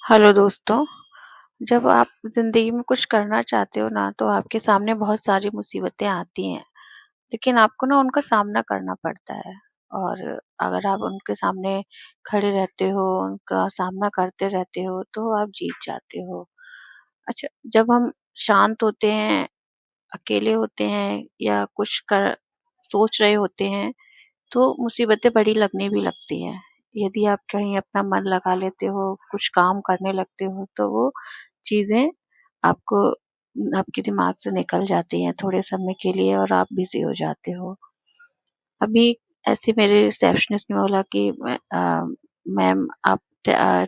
Hello दोस्तों। जब आप ज़िंदगी में कुछ करना चाहते हो ना, तो आपके सामने बहुत सारी मुसीबतें आती हैं, लेकिन आपको ना उनका सामना करना पड़ता है। और अगर आप उनके सामने खड़े रहते हो, उनका सामना करते रहते हो, तो आप जीत जाते हो। अच्छा, जब हम शांत होते हैं, अकेले होते हैं या कुछ कर सोच रहे होते हैं, तो मुसीबतें बड़ी लगने भी लगती हैं। यदि आप कहीं अपना मन लगा लेते हो, कुछ काम करने लगते हो, तो वो चीज़ें आपको आपके दिमाग से निकल जाती हैं थोड़े समय के लिए और आप बिज़ी हो जाते हो। अभी ऐसे मेरे रिसेप्शनिस्ट ने बोला कि मैम आप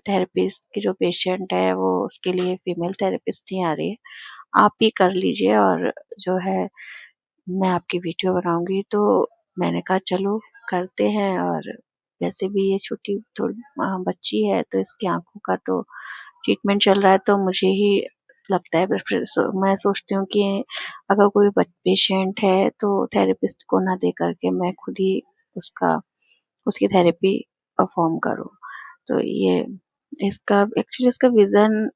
थेरेपिस्ट की जो पेशेंट है वो उसके लिए फीमेल थेरेपिस्ट नहीं आ रही है, आप ही कर लीजिए और जो है मैं आपकी वीडियो बनाऊँगी। तो मैंने कहा चलो करते हैं। और वैसे भी ये छोटी थोड़ी बच्ची है, तो इसकी आँखों का तो ट्रीटमेंट चल रहा है, तो मुझे ही लगता है फिर मैं सोचती हूँ कि अगर कोई पेशेंट है तो थेरेपिस्ट को ना दे करके मैं खुद ही उसका उसकी थेरेपी परफॉर्म करूँ। तो ये इसका विज़न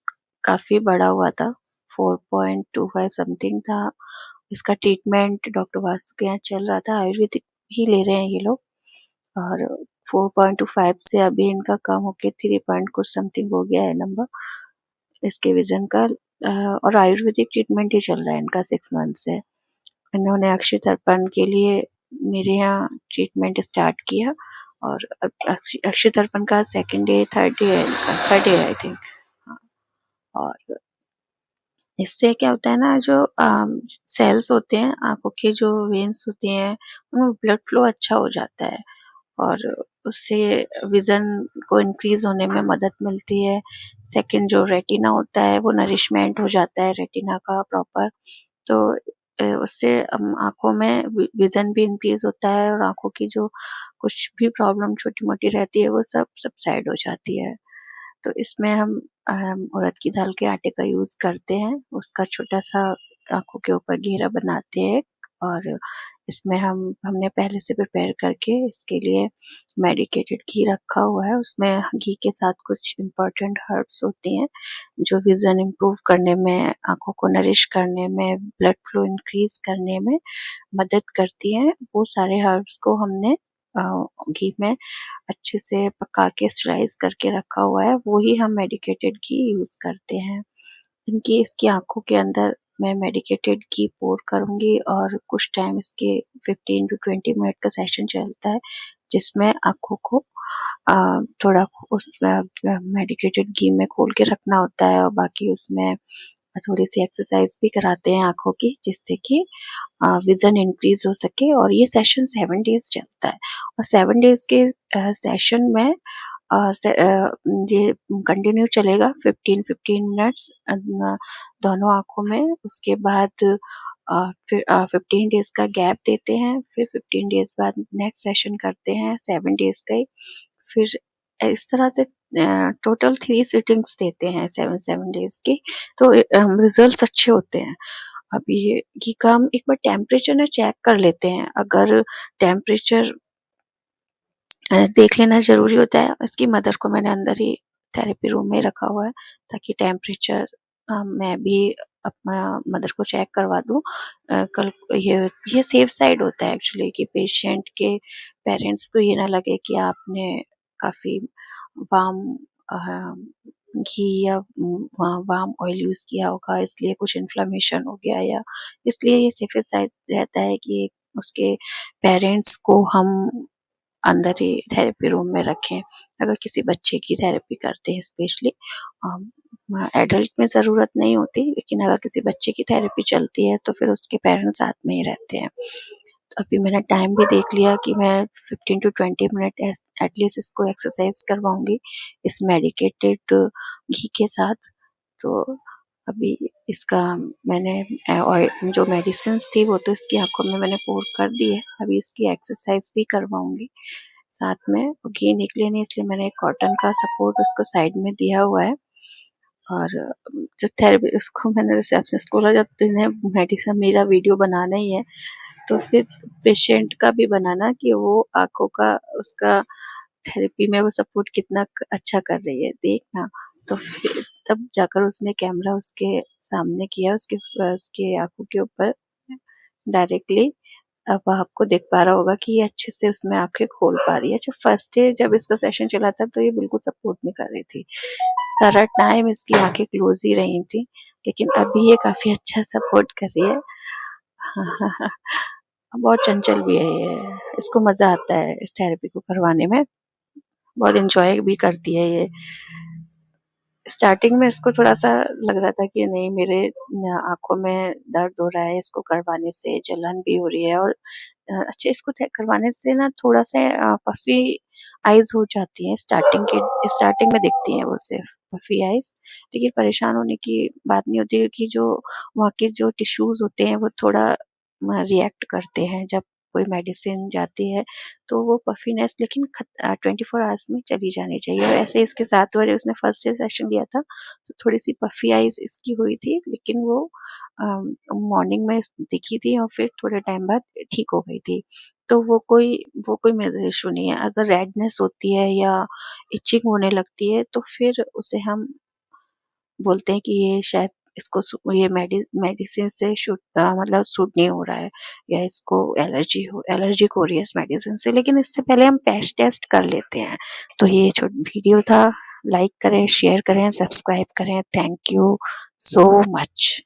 काफ़ी बड़ा हुआ था, 4.25 समथिंग था। इसका ट्रीटमेंट डॉक्टर वासु के यहाँ चल रहा था, आयुर्वेदिक ही ले रहे हैं ये लोग। और 4.25 से अभी इनका कम होके 3 पॉइंट कुछ समथिंग हो गया है नंबर इसके विज़न का। और आयुर्वेदिक ट्रीटमेंट ही चल रहा है इनका 6 मंथ से। इन्होंने अक्षय तर्पण के लिए मेरे यहाँ ट्रीटमेंट स्टार्ट किया और अब अक्षय तर्पण का सेकंड डे, थर्ड डे है इनका, थर्ड डे आई थिंक। हाँ, और इससे क्या होता है ना, जो सेल्स होते हैं, आँखों के जो वेन्स होती हैं, उनमें ब्लड फ्लो अच्छा हो जाता है और उससे विज़न को इंक्रीज़ होने में मदद मिलती है। सेकंड जो रेटिना होता है, वो नरिशमेंट हो जाता है रेटिना का प्रॉपर। तो उससे आँखों में विज़न भी इंक्रीज़ होता है और आँखों की जो कुछ भी प्रॉब्लम छोटी-मोटी रहती है, वो सब सबसाइड हो जाती है। तो इसमें हम उड़द की दाल के आटे का यूज़ करते हैं। उसका छोटा-सा आँखों के ऊपर घेरा बनाते हैं और इसमें हमने पहले से प्रिपेयर करके इसके लिए मेडिकेटेड घी रखा हुआ है। उसमें घी के साथ कुछ इम्पोर्टेंट हर्ब्स होती हैं, जो विज़न इम्प्रूव करने में, आँखों को नरिश करने में, ब्लड फ्लो इंक्रीज़ करने में मदद करती हैं। वो सारे हर्ब्स को हमने अ, घी में अच्छे से पका के स्लाइस करके रखा हुआ है, वो ही हम मेडिकेटेड घी यूज़ करते हैं। इनकी इसकी आँखों के अंदर मैं मेडिकेटेड घी पोर करूँगी और कुछ टाइम इसके 15 टू 20 मिनट का सेशन चलता है, जिसमें आँखों को थोड़ा उस मेडिकेटेड घी में घोल के रखना होता है और बाकी उसमें थोड़ी-सी एक्सरसाइज़ भी कराते हैं आँखों की, जिससे कि विज़न इंक्रीज़ हो सके। और ये सेशन 7 डेज़ चलता है और 7 डेज़ के सेशन में ये कंटिन्यू चलेगा 15-15 मिनट्स दोनों आँखों में। उसके बाद फिर 15 डेज़ का गैप देते हैं, फिर 15 डेज़ बाद नेक्स्ट सेशन करते हैं 7 डेज़ का ही। फिर इस तरह से टोटल 3 सिटिंग्स देते हैं 7-7 डेज़ की, तो रिज़ल्ट्स अच्छे होते हैं। अभी ये काम एक बार टेम्परेचर ना चेक कर लेते हैं। अगर टेम्परेचर देख लेना ज़रूरी होता है। इसकी मदर को मैंने अंदर ही थेरेपी रूम में रखा हुआ है, ताकि टेम्परेचर मैं भी अपना मदर को चेक करवा दूँ। कल ये सेफ साइड होता है एक्चुअली, कि पेशेंट के पेरेंट्स को ये ना लगे कि आपने काफ़ी वार्म अ, घी या वार्म ऑयल यूज़ किया होगा, इसलिए कुछ इन्फ्लेमेशन हो गया, या इसलिए ये सेफेस्ट साइड रहता है कि उसके पेरेंट्स को हम अंदर ही थेरेपी रूम में रखें, अगर किसी बच्चे की थेरेपी करते हैं स्पेशली। एडल्ट में ज़रूरत नहीं होती, लेकिन अगर किसी बच्चे की थेरेपी चलती है तो फिर उसके पेरेंट्स साथ में ही रहते हैं। तो अभी मैंने टाइम भी देख लिया कि मैं 15 टू 20 मिनट एटलीस्ट इसको एक्सरसाइज करवाऊँगी इस मेडिकेटेड घी के साथ। तो अभी इसका मैंने जो मेडिसिन्स थी वो तो इसकी आँखों में मैंने पोर कर दी है, अभी इसकी एक्सरसाइज भी करवाऊँगी साथ में। घी निकले नहीं, इसलिए मैंने एक कॉटन का सपोर्ट उसको साइड में दिया हुआ है। और जो थेरेपी उसको मैंने रिसेप्शनिस्ट को बोला, जब तूने मेडिसिन मेरा वीडियो बनाना ही है, तो फिर पेशेंट का भी बनाना कि वो आँखों का उसका थेरेपी में वो सपोर्ट कितना अच्छा कर रही है, देखना। तो फिर तब जाकर उसने कैमरा उसके सामने किया, उसके आँखों के ऊपर डायरेक्टली। अब आपको दिख पा रहा होगा कि ये अच्छे से उसमें आँखें खोल पा रही है। जब फर्स्ट डे जब इसका सेशन चला था तो ये बिल्कुल सपोर्ट नहीं कर रही थी। सारा टाइम इसकी आँखें क्लोज़ ही रही थी, लेकिन अभी ये काफ़ी अच्छा सपोर्ट कर रही है। हाँ, हाँ, हाँ। बहुत चंचल भी है ये, इसको मज़ा आता है इस थेरेपी को करवाने में, बहुत एन्जॉय भी करती है ये। स्टार्टिंग में इसको थोड़ा-सा लग रहा था कि नहीं, मेरे आँखों में दर्द हो रहा है, इसको करवाने से जलन भी हो रही है, और अच्छा, इसको करवाने से ना थोड़ा-सा पफ़ी आइज़ हो जाती हैं, स्टार्टिंग में दिखती हैं वो सिर्फ़ पफ़ी आइज़। लेकिन परेशान होने की बात नहीं होती, क्योंकि जो वहाँ के जो टिश्यूज़ होते हैं वो थोड़ा रिएक्ट करते हैं जब कोई मेडिसिन जाती है, तो वो पफ़ीनेस लेकिन 24 आवर्स में चली जानी चाहिए। और ऐसे इसके साथ हुआ, जब उसने फर्स्ट डे सेशन लिया था तो थोड़ी-सी पफ़ी आइज़ इसकी हुई थी, लेकिन वो मॉर्निंग में दिखी थी और फिर थोड़े टाइम बाद ठीक हो गई थी। तो वो कोई मेजर इश्यू नहीं है। अगर रेडनेस होती है या इचिंग होने लगती है तो फिर उसे हम बोलते हैं कि ये शायद इसको ये मेडिसिन से मतलब सूट नहीं हो रहा है, या इसको एलर्जिक हो रही है इस मेडिसिन से। लेकिन इससे पहले हम पैच टेस्ट कर लेते हैं। तो ये वीडियो था, लाइक करें, शेयर करें, सब्सक्राइब करें। Thank you so much.